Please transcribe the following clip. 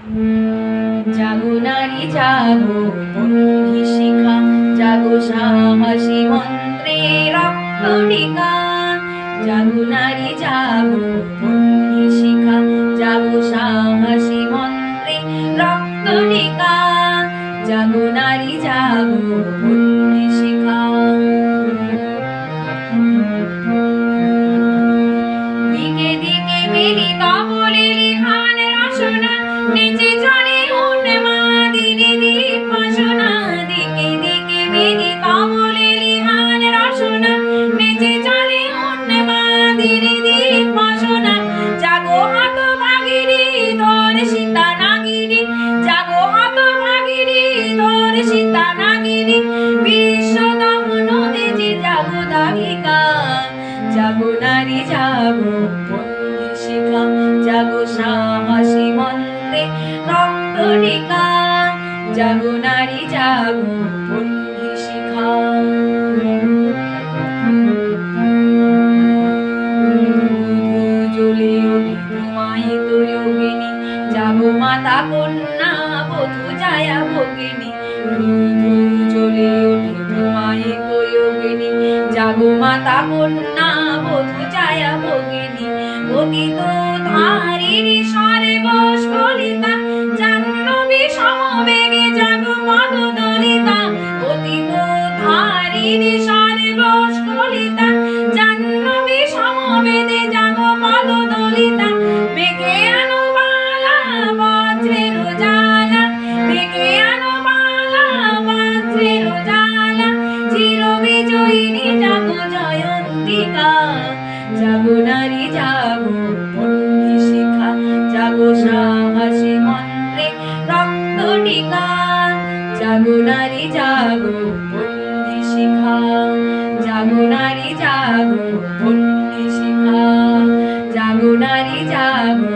জাগো নারী জাগো বন্ধি শিখা, জাগো সাহসী মন্ত্রে রক্ত টিকা। জাগো নারী জাগো বন্ধি শিখা, জাগো সাহসী মন্ত্রে রক্ত টিকা। জাগো নারী জাগো বন্ধি শিখা। দিকে দিকে মিলিত বলিলি খান রসনা, নিচে চলে উন্মাদিনী দীপ বাসনা। দিকে দিকে মিলিত বলিলি খান রসনা, নিচে চলে উন্মাদিনী দীপ বাসনা। জাগো হত ভাগিনী তোর সীতা নাগিনী, জাগো হত ভাগিনী তোর সীতা নাগিনী। বিশ্ব দহন তেজে জাগো দাহিকা। জাগো নারী জাগো বন্ধি শিখা, জাগো সাহসী মন্ত্রে রক্ত টিকা। জাগো নারী জাগো বন্ধি শিখা। জ্বলে ওঠে ধোঁয়ায়িত যোগিনী, জাগো মাতা কন্যা বধূ জায়া ভগিনী। জ্বলে ওঠে ধোঁয়ায়িত যোগিনী, জাগো মাতা কন্যা বধূ জায়া ভগিনী। অতীত ধারিণী স্বর্গ স্খলিতা, জাহ্নবী সমবেগে জাগো পদ দলিতা। অতীত ধারিণী স্বর্গ স্খলিতা, জাহ্নবী সমবেগে জাগো পদ দলিতা। মেঘে আনো বালা বজ্রের জ্বালা, মেঘে আনো বালা বজ্রের জ্বালা। চির বিজয়িনী জাগো জয়ন্তিকা। জাগো নারী জাগো বন্ধি শিখা, জাগো সাহসী মন্ত্রে রক্ত টিকা। জাগো নারী জাগো বন্ধি শিখা, জাগো নারী জাগো বন্ধি শিখা। জাগো নারী জাগো